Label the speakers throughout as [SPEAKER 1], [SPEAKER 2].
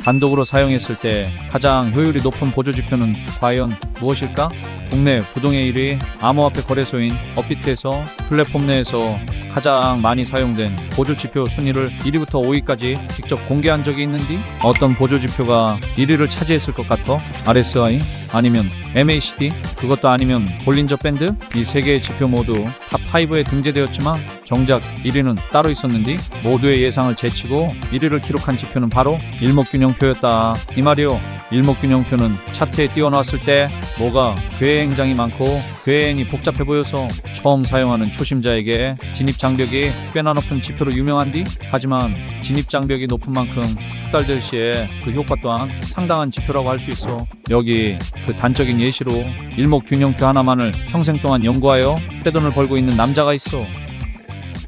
[SPEAKER 1] 단독으로 사용했을 때 가장 효율이 높은 보조지표는 과연 무엇일까? 국내 부동의 1위 암호화폐 거래소인 업비트에서 플랫폼 내에서 가장 많이 사용된 보조지표 순위를 1위부터 5위까지 직접 공개한 적이 있는디? 어떤 보조지표가 1위를 차지했을 것 같아? RSI? 아니면 MACD? 그것도 아니면 볼린저 밴드? 이 세 개의 지표 모두 탑5에 등재되었지만 정작 1위는 따로 있었는디? 모두의 예상을 제치고 1위를 기록한 지표는 바로 일목균형표였다. 이 말이요. 일목균형표는 차트에 띄워놨을 때 뭐가 괴행장이 많고 괴행이 복잡해 보여서 처음 사용하는 초심자에게 진입장벽이 꽤나 높은 지표로 유명한디? 하지만 진입장벽이 높은 만큼 숙달될 시에 그 효과 또한 상당한 지표라고 할 수 있어. 여기 그 단적인 예시로 일목균형표 하나만을 평생 동안 연구하여 떼돈을 벌고 있는 남자가 있어.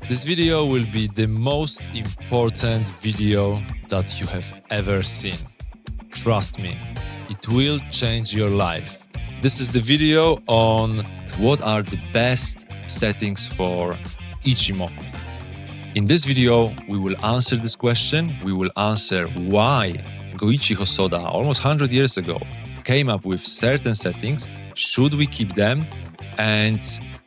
[SPEAKER 2] This video will be the most important video that you have ever seen. Trust me, it will change your life. This is the video on what are the best settings for Ichimoku. In this video, we will answer this question. We will answer why Goichi Hosoda, almost 100 years ago, came up with certain settings. Should we keep them? And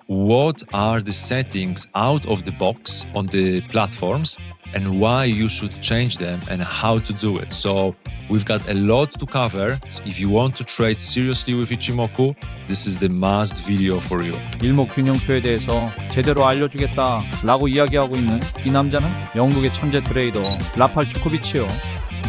[SPEAKER 2] what are the settings out of the box on the platforms and why you should change them and how to do it. So we've got a lot to cover. So if you want to trade seriously with Ichimoku, this is the must video for you.
[SPEAKER 1] 일목균형표에 대해서 제대로 알려주겠다 라고 이야기하고 있는 이 남자는 영국의 천재 트레이더 라팔 주코비치요.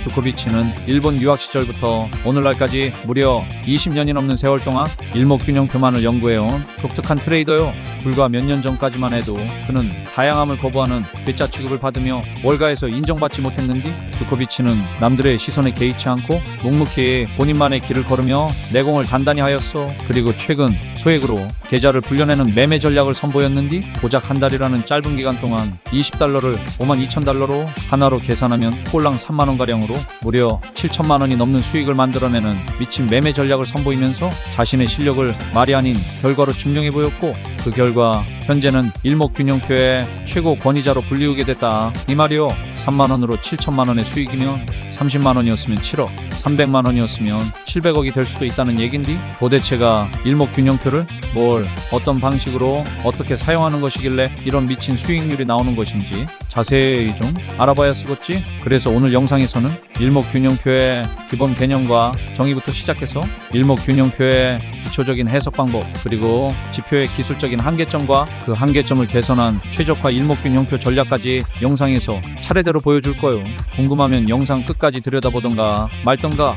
[SPEAKER 1] 주코비치는 일본 유학 시절부터 오늘날까지 무려 20년이 넘는 세월 동안 일목균형표만을 연구해온 독특한 트레이더요. 불과 몇 년 전까지만 해도 그는 다양함을 거부하는 괴짜 취급을 받으며 월가에서 인정받지 못했는디 주코비치는 남들의 시선에 개의치 않고 묵묵히 본인만의 길을 걸으며 내공을 단단히 하였어. 그리고 최근 소액으로 계좌를 불려내는 매매 전략을 선보였는디 고작 한 달이라는 짧은 기간 동안 20달러를 52,000달러로 하나로 계산하면 꼴랑 3만원가량으로 무려 7천만원이 넘는 수익을 만들어내는 미친 매매 전략을 선보이면서 자신의 실력을 말이 아닌 결과로 증명해 보였고 그 결과 현재는 일목균형표의 최고 권위자로 불리우게 됐다. 이 말이요. 3만원으로 7천만원의 수익이면 30만원이었으면 7억, 300만원이었으면 700억이 될 수도 있다는 얘긴디? 도대체가 일목균형표를 어떤 방식으로 어떻게 사용하는 것이길래 이런 미친 수익률이 나오는 것인지 자세히 좀 알아봐야 쓰겠지? 그래서 오늘 영상에서는 일목균형표의 기본 개념과 정의부터 시작해서 일목균형표의 기초적인 해석 방법 그리고 지표의 기술적인 한계점과 그 한계점을 개선한 최적화 일목균형표 전략까지 영상에서 차례대로 보여줄 거요. 궁금하면 영상 끝까지 들여다보던가 말던가.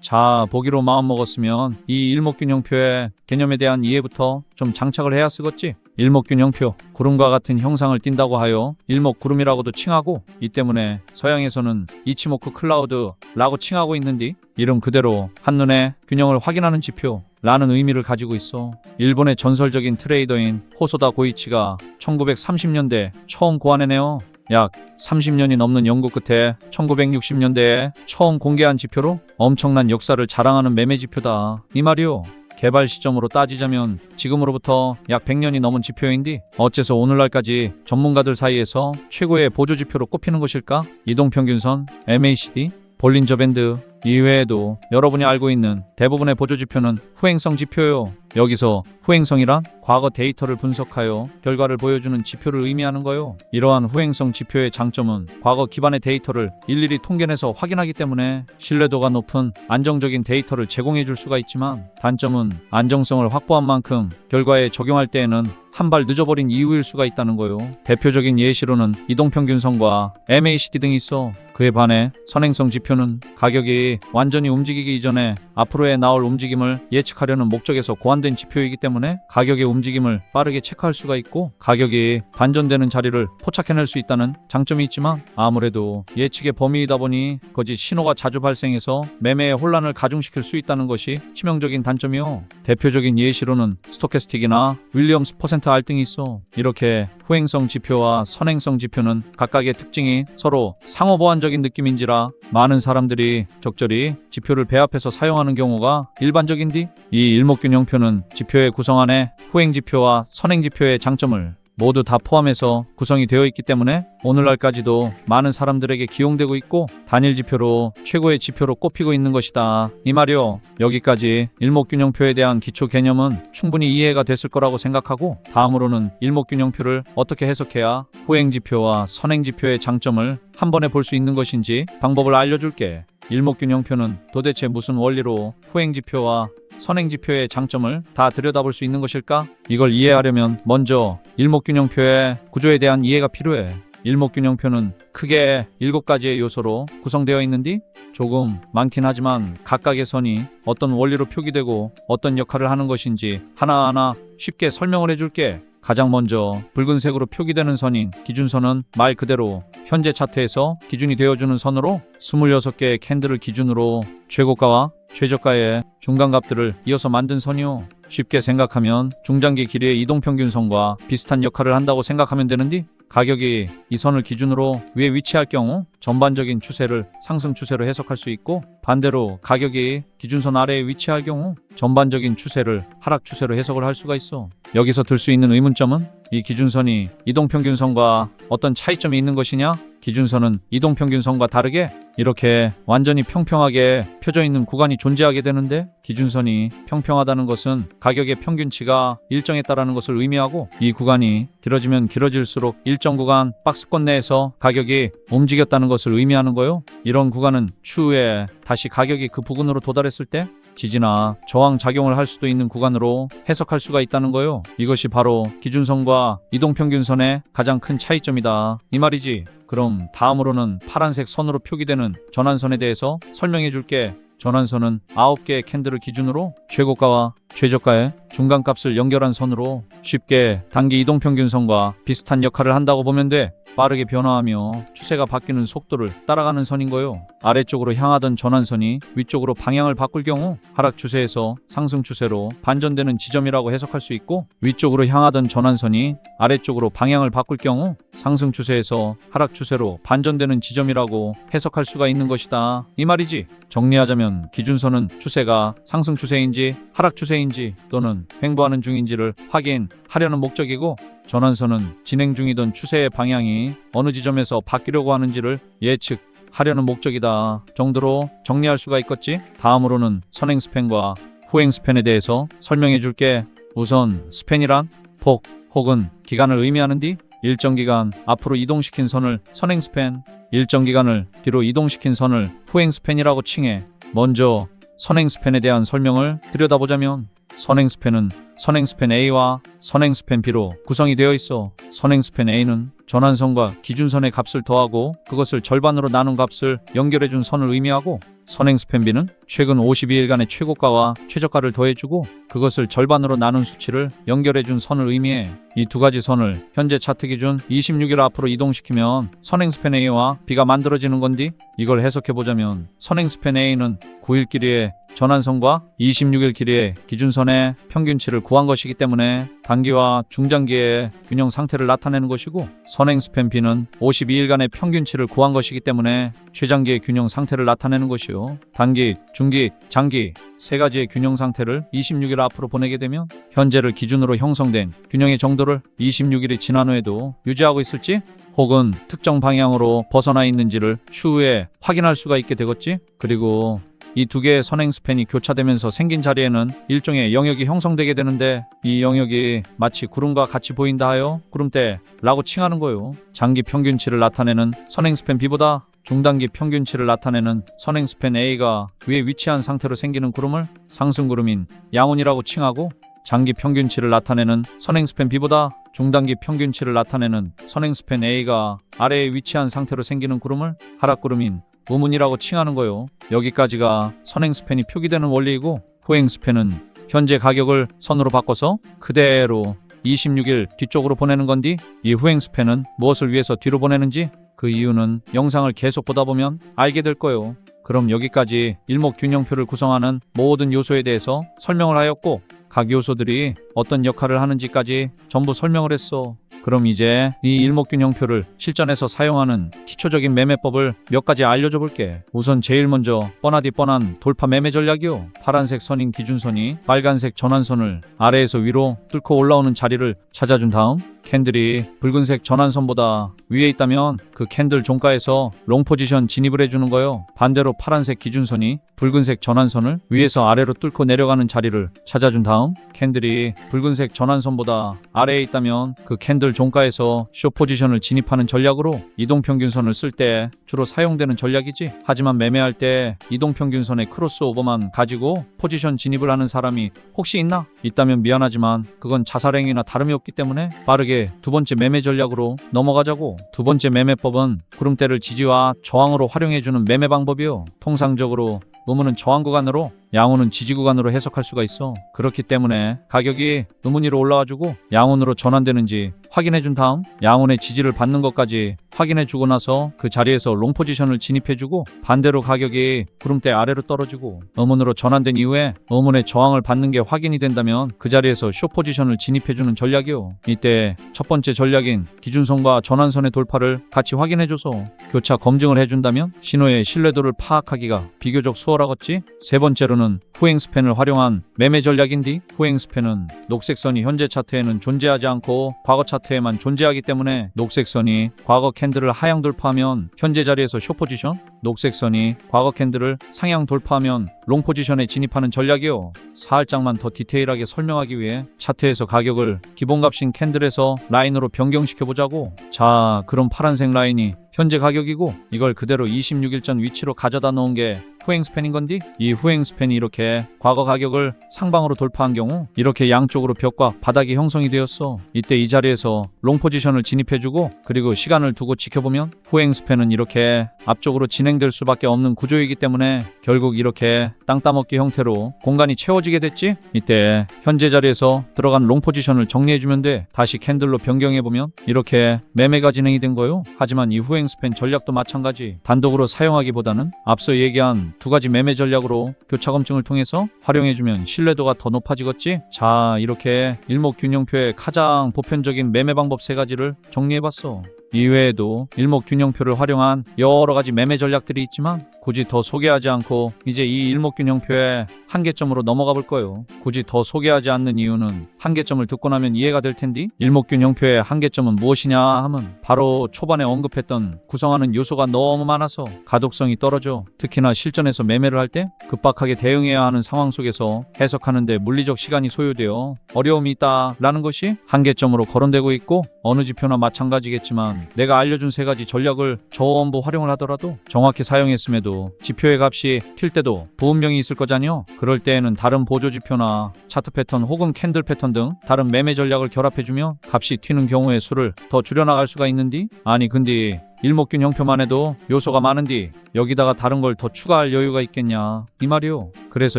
[SPEAKER 1] 자, 보기로 마음먹었으면 이 일목균형표의 개념에 대한 이해부터 좀 장착을 해야 쓰겠지? 일목균형표, 구름과 같은 형상을 띈다고 하여 일목구름이라고도 칭하고 이 때문에 서양에서는 이치모쿠 클라우드라고 칭하고 있는디 이름 그대로 한눈에 균형을 확인하는 지표라는 의미를 가지고 있어. 일본의 전설적인 트레이더인 호소다 고이치가 1930년대 처음 고안해내어 약 30년이 넘는 연구 끝에 1960년대에 처음 공개한 지표로 엄청난 역사를 자랑하는 매매 지표다. 이 말이요. 개발 시점으로 따지자면 지금으로부터 약 100년이 넘은 지표인데 어째서 오늘날까지 전문가들 사이에서 최고의 보조지표로 꼽히는 것일까? 이동평균선, MACD, 볼린저 밴드 이외에도 여러분이 알고 있는 대부분의 보조지표는 후행성 지표요. 여기서 후행성이란 과거 데이터를 분석하여 결과를 보여주는 지표를 의미하는 거요. 이러한 후행성 지표의 장점은 과거 기반의 데이터를 일일이 통계내서 확인하기 때문에 신뢰도가 높은 안정적인 데이터를 제공해 줄 수가 있지만 단점은 안정성을 확보한 만큼 결과에 적용할 때에는 한 발 늦어버린 이유일 수가 있다는 거요. 대표적인 예시로는 이동평균선과 MACD 등이 있어. 그에 반해 선행성 지표는 가격이 완전히 움직이기 이전에 앞으로의 나올 움직임을 예측하려는 목적에서 고안된 지표이기 때문에 가격의 움직임을 빠르게 체크할 수가 있고 가격이 반전되는 자리를 포착해낼 수 있다는 장점이 있지만 아무래도 예측의 범위이다 보니 거짓 신호가 자주 발생해서 매매의 혼란을 가중시킬 수 있다는 것이 치명적인 단점이요. 대표적인 예시로는 스토캐스틱이나 윌리엄스 퍼센트알 등이 있어. 이렇게 후행성 지표와 선행성 지표는 각각의 특징이 서로 상호보완적인 느낌인지라 많은 사람들이 적절히 지표를 배합해서 사용하는 경우가 일반적인디 이 일목균형표는 지표의 구성 안에 후행지표와 선행지표의 장점을 모두 다 포함해서 구성이 되어 있기 때문에 오늘날까지도 많은 사람들에게 기용되고 있고 단일 지표로 최고의 지표로 꼽히고 있는 것이다. 이 말이요. 여기까지 일목균형표에 대한 기초 개념은 충분히 이해가 됐을 거라고 생각하고 다음으로는 일목균형표를 어떻게 해석해야 후행지표와 선행지표의 장점을 한 번에 볼 수 있는 것인지 방법을 알려줄게. 일목균형표는 도대체 무슨 원리로 후행지표와 선행지표의 장점을 다 들여다볼 수 있는 것일까? 이걸 이해하려면 먼저 일목균형표의 구조에 대한 이해가 필요해. 일목균형표는 크게 7가지의 요소로 구성되어 있는데 조금 많긴 하지만 각각의 선이 어떤 원리로 표기되고 어떤 역할을 하는 것인지 하나하나 쉽게 설명을 해줄게. 가장 먼저 붉은색으로 표기되는 선인 기준선은 말 그대로 현재 차트에서 기준이 되어주는 선으로 26개의 캔들을 기준으로 최고가와 최저가의 중간값들을 이어서 만든 선이요. 쉽게 생각하면 중장기 길이의 이동평균선과 비슷한 역할을 한다고 생각하면 되는데 가격이 이 선을 기준으로 위에 위치할 경우 전반적인 추세를 상승 추세로 해석할 수 있고 반대로 가격이 기준선 아래에 위치할 경우 전반적인 추세를 하락 추세로 해석을 할 수가 있어. 여기서 들 수 있는 의문점은 이 기준선이 이동평균선과 어떤 차이점이 있는 것이냐? 기준선은 이동평균선과 다르게 이렇게 완전히 평평하게 펴져 있는 구간이 존재하게 되는데 기준선이 평평하다는 것은 가격의 평균치가 일정했다라는 것을 의미하고 이 구간이 길어지면 길어질수록 일정 구간 박스권 내에서 가격이 움직였다는 것을 의미하는 거요. 이런 구간은 추후에 다시 가격이 그 부근으로 도달했을 때 지지나 저항 작용을 할 수도 있는 구간으로 해석할 수가 있다는 거요. 이것이 바로 기준선과 이동평균선의 가장 큰 차이점이다. 이 말이지. 그럼 다음으로는 파란색 선으로 표기되는 전환선에 대해서 설명해 줄게. 전환선은 9개의 캔들을 기준으로 최고가와 최저가의 중간값을 연결한 선으로 쉽게 단기 이동평균선과 비슷한 역할을 한다고 보면 돼. 빠르게 변화하며 추세가 바뀌는 속도를 따라가는 선인 거요. 아래쪽으로 향하던 전환선이 위쪽으로 방향을 바꿀 경우 하락 추세에서 상승 추세로 반전되는 지점이라고 해석할 수 있고 위쪽으로 향하던 전환선이 아래쪽으로 방향을 바꿀 경우 상승 추세에서 하락 추세로 반전되는 지점이라고 해석할 수가 있는 것이다. 이 말이지. 정리하자면 기준선은 추세가 상승 추세인지 하락 추세인지 또는 횡보하는 중인지를 확인하려는 목적이고 전환선은 진행 중이던 추세의 방향이 어느 지점에서 바뀌려고 하는지를 예측하려는 목적이다 정도로 정리할 수가 있겠지. 다음으로는 선행 스팬과 후행 스팬에 대해서 설명해 줄게. 우선 스팬이란 폭 혹은 기간을 의미하는디 일정 기간 앞으로 이동시킨 선을 선행 스팬, 일정 기간을 뒤로 이동시킨 선을 후행 스팬이라고 칭해. 먼저 선행 스팬에 대한 설명을 들여다보자면 선행 스팬은 선행 스팬 A와 선행 스팬 B로 구성이 되어 있어. 선행 스팬 A는 전환선과 기준선의 값을 더하고 그것을 절반으로 나눈 값을 연결해준 선을 의미하고 선행 스팬 B는 최근 52일간의 최고가와 최저가를 더해주고 그것을 절반으로 나눈 수치를 연결해준 선을 의미해. 이 두 가지 선을 현재 차트 기준 26일 앞으로 이동시키면 선행 스팬 A와 B가 만들어지는 건디 이걸 해석해보자면 선행 스팬 A는 9일 길이의 전환선과 26일 길이의 기준선의 평균치를 구한 것이기 때문에 단기와 중장기의 균형 상태를 나타내는 것이고 선행 스팬 B는 52일간의 평균치를 구한 것이기 때문에 최장기의 균형 상태를 나타내는 것이요. 단기, 중기, 장기 세 가지의 균형 상태를 26일 앞으로 보내게 되면 현재를 기준으로 형성된 균형의 정도를 26일이 지난 후에도 유지하고 있을지 혹은 특정 방향으로 벗어나 있는지를 추후에 확인할 수가 있게 되겠지. 그리고 이 두 개의 선행 스팬이 교차되면서 생긴 자리에는 일종의 영역이 형성되게 되는데 이 영역이 마치 구름과 같이 보인다 하여 구름대라고 칭하는 거요. 장기 평균치를 나타내는 선행 스팬 B보다 중단기 평균치를 나타내는 선행 스팬 A가 위에 위치한 상태로 생기는 구름을 상승구름인 양운이라고 칭하고 장기 평균치를 나타내는 선행 스팬 B보다 중단기 평균치를 나타내는 선행 스팬 A가 아래에 위치한 상태로 생기는 구름을 하락구름인 우문이라고 칭하는 거요. 여기까지가 선행 스팬이 표기되는 원리이고 후행 스팬은 현재 가격을 선으로 바꿔서 그대로 26일 뒤쪽으로 보내는 건디 이 후행 스팬은 무엇을 위해서 뒤로 보내는지 그 이유는 영상을 계속 보다 보면 알게 될 거요. 그럼 여기까지 일목균형표를 구성하는 모든 요소에 대해서 설명을 하였고 각 요소들이 어떤 역할을 하는지까지 전부 설명을 했어. 그럼 이제 이 일목균형표를 실전에서 사용하는 기초적인 매매법을 몇 가지 알려줘 볼게. 우선 제일 먼저 뻔하디 뻔한 돌파 매매 전략이요. 파란색 선인 기준선이 빨간색 전환선을 아래에서 위로 뚫고 올라오는 자리를 찾아준 다음 캔들이 붉은색 전환선보다 위에 있다면 그 캔들 종가에서 롱 포지션 진입을 해주는 거요. 반대로 파란색 기준선이 붉은색 전환선을 위에서 아래로 뚫고 내려가는 자리를 찾아준 다음 캔들이 붉은색 전환선보다 아래에 있다면 그 캔들 종가에서 숏 포지션을 진입하는 전략으로 이동평균선을 쓸 때 주로 사용되는 전략이지. 하지만 매매할 때 이동평균선의 크로스오버만 가지고 포지션 진입을 하는 사람이 혹시 있나? 있다면 미안하지만 그건 자살행위나 다름이 없기 때문에 빠르게 두 번째 매매 전략으로 넘어가자고. 두 번째 매매법은 구름대를 지지와 저항으로 활용해주는 매매 방법이요. 통상적으로 음운은 저항 구간으로 양운은 지지 구간으로 해석할 수가 있어. 그렇기 때문에 가격이 음운 위로 올라와주고 양운으로 전환되는지 확인해준 다음 양운의 지지를 받는 것까지 확인해주고 나서 그 자리에서 롱 포지션을 진입해주고 반대로 가격이 구름대 아래로 떨어지고 음운으로 전환된 이후에 음운의 저항을 받는 게 확인이 된다면 그 자리에서 숏 포지션을 진입해주는 전략이요. 이때 첫 번째 전략인 기준선과 전환선의 돌파를 같이 확인해줘서 교차 검증을 해준다면 신호의 신뢰도를 파악하기가 비교적 수월하겠지. 세 번째로는 후행 스팬을 활용한 매매 전략인데, 후행 스팬은 녹색 선이 현재 차트에는 존재하지 않고 과거 차트에만 존재하기 때문에 녹색 선이 과거 캔들을 하향 돌파하면 현재 자리에서 숏 포지션, 녹색 선이 과거 캔들을 상향 돌파하면 롱 포지션에 진입하는 전략이요. 살짝만 더 디테일하게 설명하기 위해 차트에서 가격을 기본값인 캔들에서 라인으로 변경시켜 보자고. 자, 그럼 파란색 라인이 현재 가격이고 이걸 그대로 26일 전 위치로 가져다 놓은 게 후행 스팬인 건디, 이 후행 스팬이 이렇게 과거 가격을 상방으로 돌파한 경우 이렇게 양쪽으로 벽과 바닥이 형성이 되었어. 이때 이 자리에서 롱 포지션을 진입해주고 그리고 시간을 두고 지켜보면 후행 스팬은 이렇게 앞쪽으로 진행될 수밖에 없는 구조이기 때문에 결국 이렇게 땅 따먹기 형태로 공간이 채워지게 됐지. 이때 현재 자리에서 들어간 롱 포지션을 정리해주면 돼. 다시 캔들로 변경해보면 이렇게 매매가 진행이 된 거요. 하지만 이 후행 스팬 전략도 마찬가지. 단독으로 사용하기보다는 앞서 얘기한 두 가지 매매 전략으로 교차 검증을 통해서 활용해주면 신뢰도가 더 높아지겠지. 자, 이렇게 일목균형표의 가장 보편적인 매매 방법 세 가지를 정리해봤어. 이외에도 일목균형표를 활용한 여러 가지 매매 전략들이 있지만 굳이 더 소개하지 않고 이제 이 일목균형표의 한계점으로 넘어가 볼 거예요. 굳이 더 소개하지 않는 이유는 한계점을 듣고 나면 이해가 될 텐데, 일목균형표의 한계점은 무엇이냐 하면 바로 초반에 언급했던 구성하는 요소가 너무 많아서 가독성이 떨어져 특히나 실전에서 매매를 할 때 급박하게 대응해야 하는 상황 속에서 해석하는데 물리적 시간이 소요되어 어려움이 있다라는 것이 한계점으로 거론되고 있고, 어느 지표나 마찬가지겠지만 내가 알려준 세 가지 전략을 전부 활용을 하더라도 정확히 사용했음에도 지표의 값이 튈 때도 부분명이 있을 거잖요. 그럴 때에는 다른 보조 지표나 차트 패턴 혹은 캔들 패턴 등 다른 매매 전략을 결합해주며 값이 튀는 경우의 수를 더 줄여나갈 수가 있는디, 아니 근데 일목균형표만 해도 요소가 많은디 여기다가 다른 걸 더 추가할 여유가 있겠냐 이 말이요. 그래서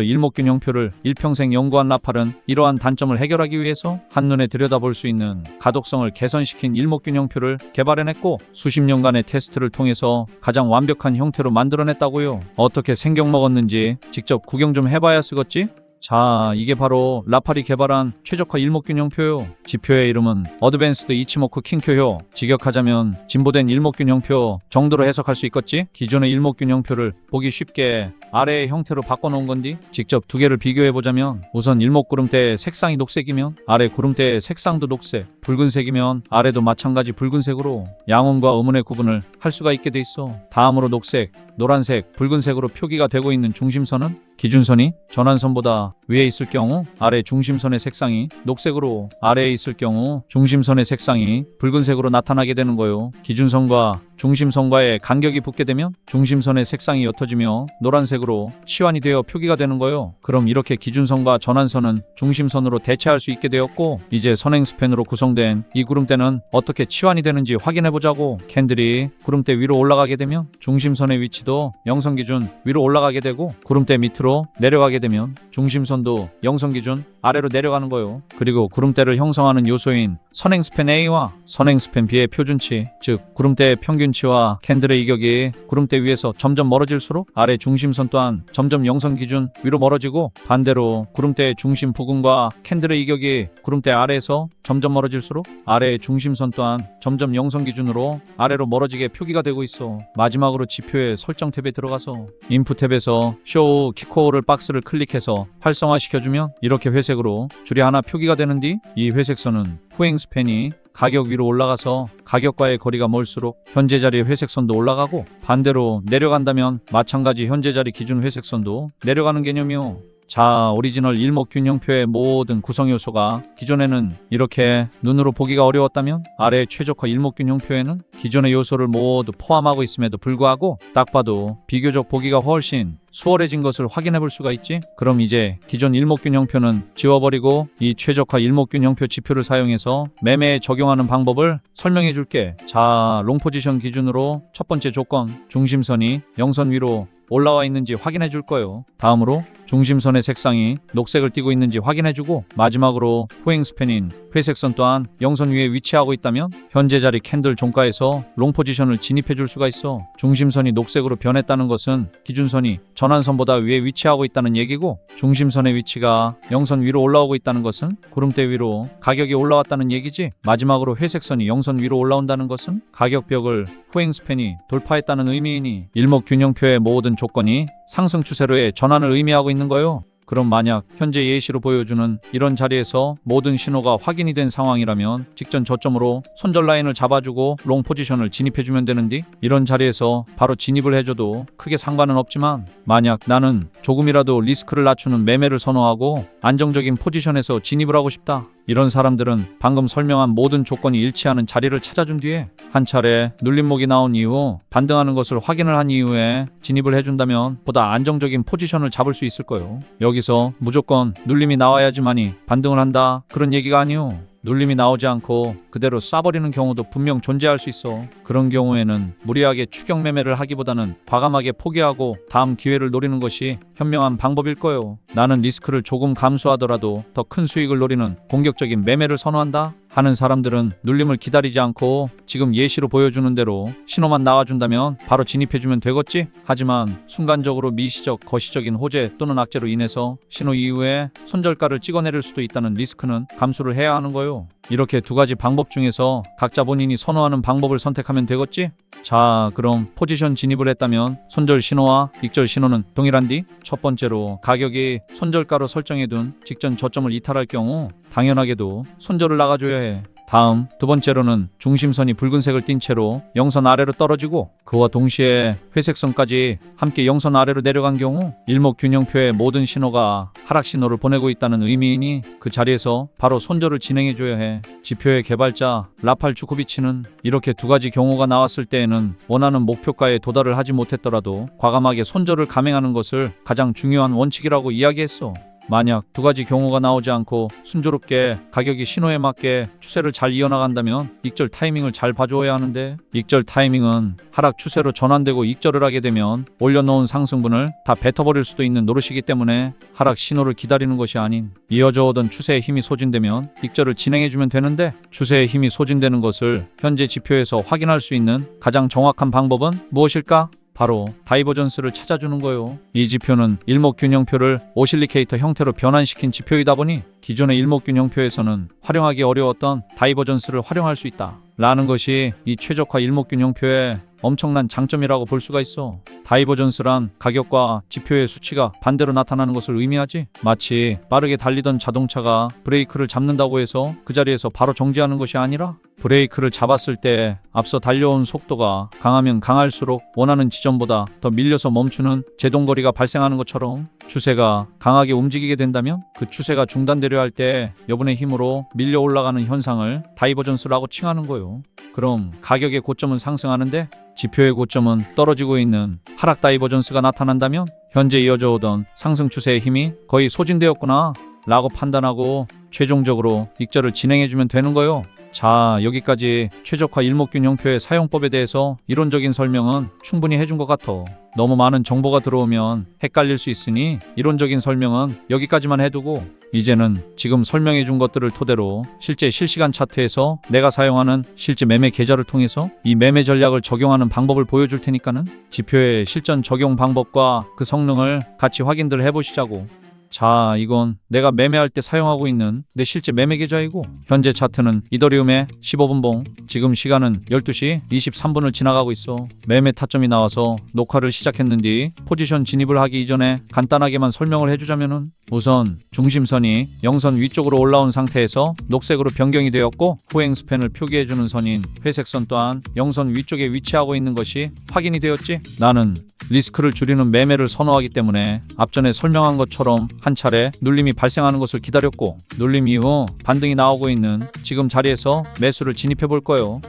[SPEAKER 1] 일목균형표를 일평생 연구한 라팔은 이러한 단점을 해결하기 위해서 한눈에 들여다볼 수 있는 가독성을 개선시킨 일목균형표를 개발해냈고 수십 년간의 테스트를 통해서 가장 완벽한 형태로 만들어냈다고요. 어떻게 생겨먹었는지 직접 구경 좀 해봐야 쓰겠지? 자, 이게 바로 라팔이 개발한 최적화 일목균형표요. 지표의 이름은 어드밴스드 이치모쿠 킨쿄효. 직역하자면 진보된 일목균형표 정도로 해석할 수 있겠지? 기존의 일목균형표를 보기 쉽게 아래의 형태로 바꿔놓은 건디, 직접 두 개를 비교해보자면 우선 일목구름대의 색상이 녹색이면 아래 구름대의 색상도 녹색, 붉은색이면 아래도 마찬가지 붉은색으로 양운과 음운의 구분을 할 수가 있게 돼 있어. 다음으로 녹색, 노란색, 붉은색으로 표기가 되고 있는 중심선은 기준선이 전환선보다 위에 있을 경우 아래 중심선의 색상이 녹색으로, 아래에 있을 경우 중심선의 색상이 붉은색으로 나타나게 되는 거요. 기준선과 중심선과의 간격이 붙게 되면 중심선의 색상이 옅어지며 노란색으로 치환이 되어 표기가 되는 거요. 그럼 이렇게 기준선과 전환선은 중심선으로 대체할 수 있게 되었고, 이제 선행 스팬으로 구성된 이 구름대는 어떻게 치환이 되는지 확인해보자고. 캔들이 구름대 위로 올라가게 되면 중심선의 위치도 영선 기준 위로 올라가게 되고, 구름대 밑으로 내려가게 되면 중심선도 영선 기준 아래로 내려가는 거요. 그리고 구름대를 형성하는 요소인 선행스팬 A와 선행스팬 B의 표준치, 즉 구름대의 평균치와 캔들의 이격이 구름대 위에서 점점 멀어질수록 아래 중심선 또한 점점 영선 기준 위로 멀어지고, 반대로 구름대의 중심 부근과 캔들의 이격이 구름대 아래에서 점점 멀어질수록 아래의 중심선 또한 점점 영선 기준으로 아래로 멀어지게 표기가 되고 있어. 마지막으로 지표의 설정 탭에 들어가서 인풋 탭에서 쇼 키코어를 박스를 클릭해서 활성화시켜주면 이렇게 회색으로 줄이 하나 표기가 되는 뒤 이 회색선은 후행 스팬이 가격 위로 올라가서 가격과의 거리가 멀수록 현재 자리의 회색선도 올라가고, 반대로 내려간다면 마찬가지 현재 자리 기준 회색선도 내려가는 개념이요. 자, 오리지널 일목균형표의 모든 구성 요소가 기존에는 이렇게 눈으로 보기가 어려웠다면 아래 최적화 일목균형표에는 기존의 요소를 모두 포함하고 있음에도 불구하고 딱 봐도 비교적 보기가 훨씬 수월해진 것을 확인해 볼 수가 있지. 그럼 이제 기존 일목균형표는 지워버리고 이 최적화 일목균형표 지표를 사용해서 매매에 적용하는 방법을 설명해 줄게. 자, 롱 포지션 기준으로 첫 번째 조건, 중심선이 영선 위로 올라와 있는지 확인해 줄 거예요. 다음으로 중심선의 색상이 녹색을 띠고 있는지 확인해 주고, 마지막으로 후행 스팬인 회색선 또한 영선 위에 위치하고 있다면 현재 자리 캔들 종가에서 롱 포지션을 진입해 줄 수가 있어. 중심선이 녹색으로 변했다는 것은 기준선이 전환선보다 위에 위치하고 있다는 얘기고, 중심선의 위치가 영선 위로 올라오고 있다는 것은 구름대 위로 가격이 올라왔다는 얘기지. 마지막으로 회색선이 영선 위로 올라온다는 것은 가격벽을 후행 스팬이 돌파했다는 의미이니 일목균형표의 모든 조건이 상승 추세로의 전환을 의미하고 있는 거요. 그럼 만약 현재 예시로 보여주는 이런 자리에서 모든 신호가 확인이 된 상황이라면 직전 저점으로 손절 라인을 잡아주고 롱 포지션을 진입해주면 되는데, 이런 자리에서 바로 진입을 해줘도 크게 상관은 없지만 만약 나는 조금이라도 리스크를 낮추는 매매를 선호하고 안정적인 포지션에서 진입을 하고 싶다, 이런 사람들은 방금 설명한 모든 조건이 일치하는 자리를 찾아준 뒤에 한 차례 눌림목이 나온 이후 반등하는 것을 확인을 한 이후에 진입을 해준다면 보다 안정적인 포지션을 잡을 수 있을 거예요. 여기서 무조건 눌림이 나와야지만이 반등을 한다, 그런 얘기가 아니요. 눌림이 나오지 않고 그대로 쏴버리는 경우도 분명 존재할 수 있어. 그런 경우에는 무리하게 추격 매매를 하기보다는 과감하게 포기하고 다음 기회를 노리는 것이 현명한 방법일 거예요. 나는 리스크를 조금 감수하더라도 더 큰 수익을 노리는 공격적인 매매를 선호한다 하는 사람들은 눌림을 기다리지 않고 지금 예시로 보여주는 대로 신호만 나와준다면 바로 진입해주면 되겠지. 하지만 순간적으로 미시적, 거시적인 호재 또는 악재로 인해서 신호 이후에 손절가를 찍어내릴 수도 있다는 리스크는 감수를 해야 하는 거요. 이렇게 두 가지 방법 중에서 각자 본인이 선호하는 방법을 선택하면 되겠지? 자, 그럼 포지션 진입을 했다면 손절 신호와 익절 신호는 동일한디? 첫 번째로 가격이 손절가로 설정해둔 직전 저점을 이탈할 경우 당연하게도 손절을 나가줘야 해. 다음 두 번째로는 중심선이 붉은색을 띤 채로 영선 아래로 떨어지고 그와 동시에 회색선까지 함께 영선 아래로 내려간 경우 일목균형표의 모든 신호가 하락 신호를 보내고 있다는 의미이니 그 자리에서 바로 손절을 진행해줘야 해. 지표의 개발자 라팔 주코비치는 이렇게 두 가지 경우가 나왔을 때에는 원하는 목표가에 도달을 하지 못했더라도 과감하게 손절을 감행하는 것을 가장 중요한 원칙이라고 이야기했어. 만약 두 가지 경우가 나오지 않고 순조롭게 가격이 신호에 맞게 추세를 잘 이어나간다면 익절 타이밍을 잘 봐줘야 하는데, 익절 타이밍은 하락 추세로 전환되고 익절을 하게 되면 올려놓은 상승분을 다 뱉어버릴 수도 있는 노릇이기 때문에 하락 신호를 기다리는 것이 아닌 이어져 오던 추세의 힘이 소진되면 익절을 진행해주면 되는데, 추세의 힘이 소진되는 것을 현재 지표에서 확인할 수 있는 가장 정확한 방법은 무엇일까? 바로 다이버전스를 찾아주는 거예요. 이 지표는 일목균형표를 오실리케이터 형태로 변환시킨 지표이다 보니 기존의 일목균형표에서는 활용하기 어려웠던 다이버전스를 활용할 수 있다 라는 것이 이 최적화 일목균형표의 엄청난 장점이라고 볼 수가 있어. 다이버전스란 가격과 지표의 수치가 반대로 나타나는 것을 의미하지, 마치 빠르게 달리던 자동차가 브레이크를 잡는다고 해서 그 자리에서 바로 정지하는 것이 아니라 브레이크를 잡았을 때 앞서 달려온 속도가 강하면 강할수록 원하는 지점보다 더 밀려서 멈추는 제동거리가 발생하는 것처럼 추세가 강하게 움직이게 된다면 그 추세가 중단되려 할 때 여분의 힘으로 밀려 올라가는 현상을 다이버전스라고 칭하는 거요. 그럼 가격의 고점은 상승하는데 지표의 고점은 떨어지고 있는 하락 다이버전스가 나타난다면 현재 이어져 오던 상승 추세의 힘이 거의 소진되었구나 라고 판단하고 최종적으로 익절을 진행해주면 되는 거요. 자, 여기까지 최적화 일목균형표의 사용법에 대해서 이론적인 설명은 충분히 해준 것 같아. 너무 많은 정보가 들어오면 헷갈릴 수 있으니 이론적인 설명은 여기까지만 해두고 이제는 지금 설명해 준 것들을 토대로 실제 실시간 차트에서 내가 사용하는 실제 매매 계좌를 통해서 이 매매 전략을 적용하는 방법을 보여줄 테니까는 지표의 실전 적용 방법과 그 성능을 같이 확인들 해보시자고. 자, 이건 내가 매매할 때 사용하고 있는 내 실제 매매 계좌이고 현재 차트는 이더리움의 15분봉, 지금 시간은 12시 23분을 지나가고 있어. 매매 타점이 나와서 녹화를 시작했는데 포지션 진입을 하기 이전에 간단하게만 설명을 해주자면은 우선 중심선이 영선 위쪽으로 올라온 상태에서 녹색으로 변경이 되었고 후행 스팬을 표기해주는 선인 회색선 또한 영선 위쪽에 위치하고 있는 것이 확인이 되었지. 나는 리스크를 줄이는 매매를 선호하기 때문에 앞전에 설명한 것처럼 한 차례 눌림이 발생하는 것을 기다렸고 눌림 이후 반등이 나오고 있는 지금 자리에서 매수를 진입해 볼 거예요.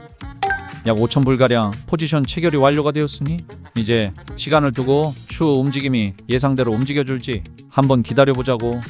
[SPEAKER 1] 약 5,000불가량 포지션 체결이 완료가 되었으니 이제 시간을 두고 추후 움직임이 예상대로 움직여줄지 한번 기다려보자고.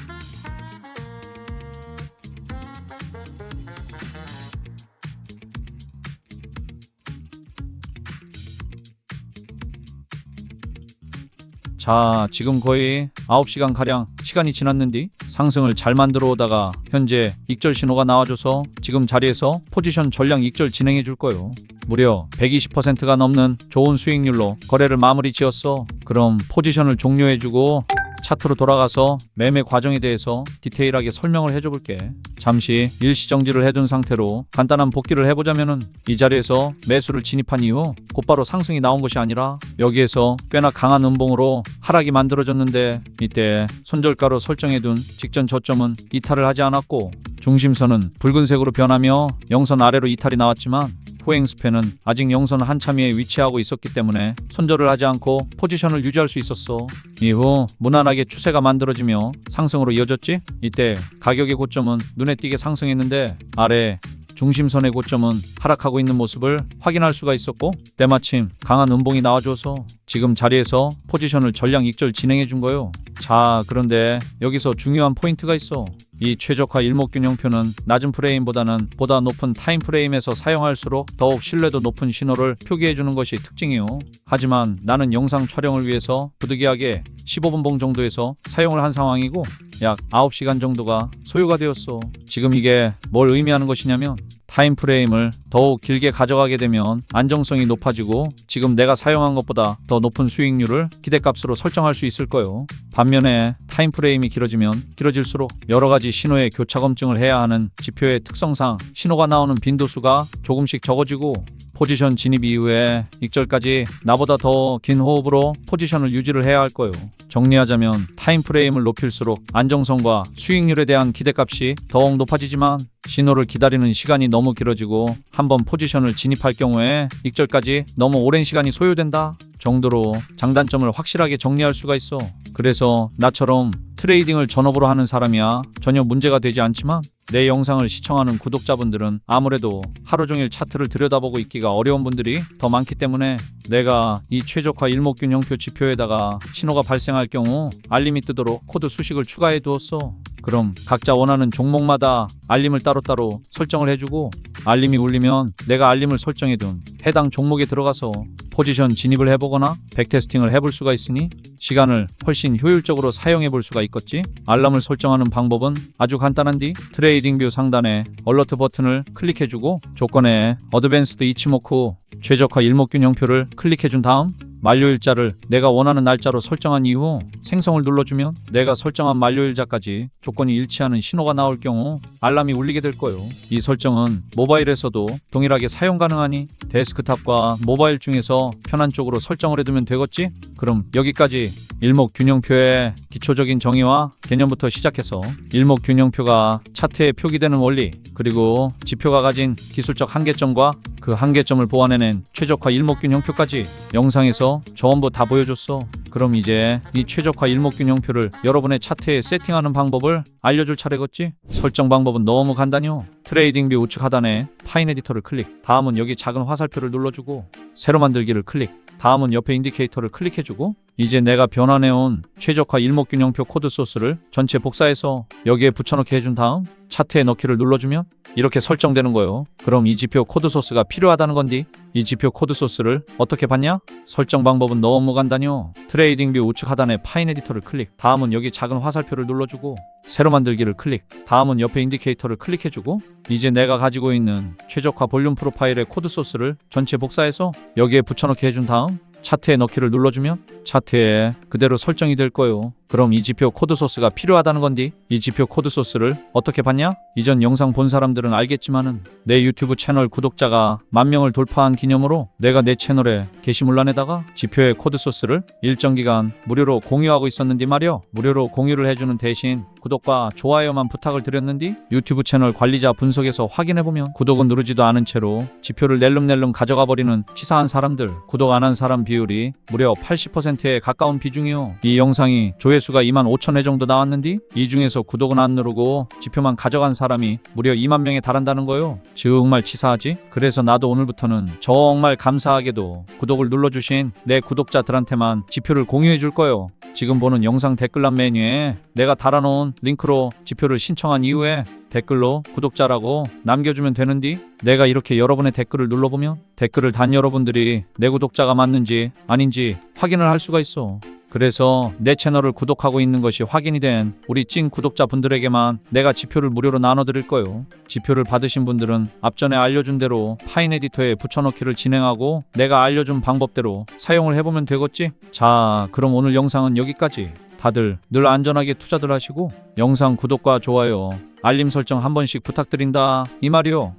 [SPEAKER 1] 자, 지금 거의 9시간가량 시간이 지났는데 상승을 잘 만들어 오다가 현재 익절 신호가 나와줘서 지금 자리에서 포지션 전량 익절 진행해 줄 거예요. 무려 120%가 넘는 좋은 수익률로 거래를 마무리 지었어. 그럼 포지션을 종료해주고 차트로 돌아가서 매매 과정에 대해서 디테일하게 설명을 해줘 볼게. 잠시 일시정지를 해둔 상태로 간단한 복기를 해보자면은 이 자리에서 매수를 진입한 이후 곧바로 상승이 나온 것이 아니라 여기에서 꽤나 강한 음봉으로 하락이 만들어졌는데 이때 손절가로 설정해둔 직전 저점은 이탈을 하지 않았고 중심선은 붉은색으로 변하며 영선 아래로 이탈이 나왔지만 후행 스팬은 아직 영선 한참 위에 위치하고 있었기 때문에 손절을 하지 않고 포지션을 유지할 수 있었어. 이후 무난하게 추세가 만들어지며 상승으로 이어졌지. 이때 가격의 고점은 눈에 띄게 상승했는데 아래 중심선의 고점은 하락하고 있는 모습을 확인할 수가 있었고 때마침 강한 음봉이 나와줘서 지금 자리에서 포지션을 전량 익절 진행해 준 거요. 자, 그런데 여기서 중요한 포인트가 있어. 이 최적화 일목균형표는 낮은 프레임보다는 보다 높은 타임 프레임에서 사용할수록 더욱 신뢰도 높은 신호를 표기해 주는 것이 특징이요. 하지만 나는 영상 촬영을 위해서 부득이하게 15분봉 정도에서 사용을 한 상황이고 약 9시간 정도가 소요가 되었어. 지금 이게 뭘 의미하는 것이냐면 타임 프레임을 더욱 길게 가져가게 되면 안정성이 높아지고 지금 내가 사용한 것보다 더 높은 수익률을 기대값으로 설정할 수 있을 거예요. 반면에 타임 프레임이 길어지면 길어질수록 여러 가지 신호의 교차 검증을 해야 하는 지표의 특성상 신호가 나오는 빈도수가 조금씩 적어지고 포지션 진입 이후에 익절까지 나보다 더 긴 호흡으로 포지션을 유지를 해야 할 거예요. 정리하자면 타임 프레임을 높일수록 안정성과 수익률에 대한 기대값이 더욱 높아지지만 신호를 기다리는 시간이 너무 길어지고 한번 포지션을 진입할 경우에 익절까지 너무 오랜 시간이 소요된다 정도로 장단점을 확실하게 정리할 수가 있어. 그래서 나처럼 트레이딩을 전업으로 하는 사람이야 전혀 문제가 되지 않지만 내 영상을 시청하는 구독자분들은 아무래도 하루 종일 차트를 들여다보고 있기가 어려운 분들이 더 많기 때문에 내가 이 최적화 일목균형표 지표에다가 신호가 발생할 경우 알림이 뜨도록 코드 수식을 추가해 두었어. 그럼 각자 원하는 종목마다 알림을 따로따로 설정을 해주고 알림이 울리면 내가 알림을 설정해둔 해당 종목에 들어가서 포지션 진입을 해보거나 백테스팅을 해볼 수가 있으니 시간을 훨씬 효율적으로 사용해 볼 수가 있겠지. 알람을 설정하는 방법은 아주 간단한디 트레이딩뷰 상단에 얼러트 버튼을 클릭해주고 조건에 어드밴스드 이치모쿠 최적화 일목균형표를 클릭해준 다음 만료일자를 내가 원하는 날짜로 설정한 이후 생성을 눌러주면 내가 설정한 만료일자까지 조건이 일치하는 신호가 나올 경우 알람이 울리게 될 거예요. 이 설정은 모바일에서도 동일하게 사용 가능하니 데스크탑과 모바일 중에서 편한 쪽으로 설정을 해두면 되겠지? 그럼 여기까지 일목균형표의 기초적인 정의와 개념부터 시작해서 일목균형표가 차트에 표기되는 원리 그리고 지표가 가진 기술적 한계점과 그 한계점을 보완해낸 최적화 일목균형표까지 영상에서 전부 다 보여줬어. 그럼 이제 이 최적화 일목균형표를 여러분의 차트에 세팅하는 방법을 알려줄 차례겠지? 설정 방법은 너무 간단해요. 트레이딩뷰 우측 하단에 파인 에디터를 클릭, 다음은 여기 작은 화살표를 눌러주고 새로 만들기를 클릭, 다음은 옆에 인디케이터를 클릭해주고 이제 내가 변환해온 최적화 일목균형표 코드 소스를 전체 복사해서 여기에 붙여넣기 해준 다음 차트에 넣기를 눌러주면 이렇게 설정되는 거요. 그럼 이 지표 코드 소스가 필요하다는 건디? 이 지표 코드 소스를 어떻게 받냐? 설정 방법은 너무 간단해요. 트레이딩 뷰 우측 하단에 파인 에디터를 클릭. 다음은 여기 작은 화살표를 눌러주고 새로 만들기를 클릭. 다음은 옆에 인디케이터를 클릭해주고 이제 내가 가지고 있는 최적화 볼륨 프로파일의 코드 소스를 전체 복사해서 여기에 붙여넣기 해준 다음 차트에 넣기를 눌러주면 차트에 그대로 설정이 될 거예요. 그럼 이 지표 코드 소스가 필요하다는 건디? 이 지표 코드 소스를 어떻게 받냐? 이전 영상 본 사람들은 알겠지만은 내 유튜브 채널 구독자가 10,000명을 돌파한 기념으로 내가 내 채널에 게시물란에다가 지표의 코드 소스를 일정 기간 무료로 공유하고 있었는데 말이요. 무료로 공유를 해주는 대신 구독과 좋아요만 부탁을 드렸는데 유튜브 채널 관리자 분석에서 확인해보면 구독은 누르지도 않은 채로 지표를 낼름낼름 가져가 버리는 치사한 사람들, 구독 안 한 사람 비율이 무려 80%에 가까운 비중이요. 이 영상이 조회수가 25,000회 정도 나왔는데 이 중에서 구독은 안 누르고 지표만 가져간 사람이 무려 20,000명에 달한다는 거요. 정말 치사하지? 그래서 나도 오늘부터는 정말 감사하게도 구독을 눌러주신 내 구독자들한테만 지표를 공유해 줄 거요. 지금 보는 영상 댓글란 메뉴에 내가 달아놓은 링크로 지표를 신청한 이후에 댓글로 구독자라고 남겨주면 되는디 내가 이렇게 여러분의 댓글을 눌러보면 댓글을 단 여러분들이 내 구독자가 맞는지 아닌지 확인을 할 수가 있어. 그래서 내 채널을 구독하고 있는 것이 확인이 된 우리 찐 구독자분들에게만 내가 지표를 무료로 나눠드릴 거요. 지표를 받으신 분들은 앞전에 알려준 대로 파인 에디터에 붙여넣기를 진행하고 내가 알려준 방법대로 사용을 해보면 되겠지? 자, 그럼 오늘 영상은 여기까지. 다들 늘 안전하게 투자들 하시고 영상 구독과 좋아요, 알림 설정 한 번씩 부탁드린다 이 말이요.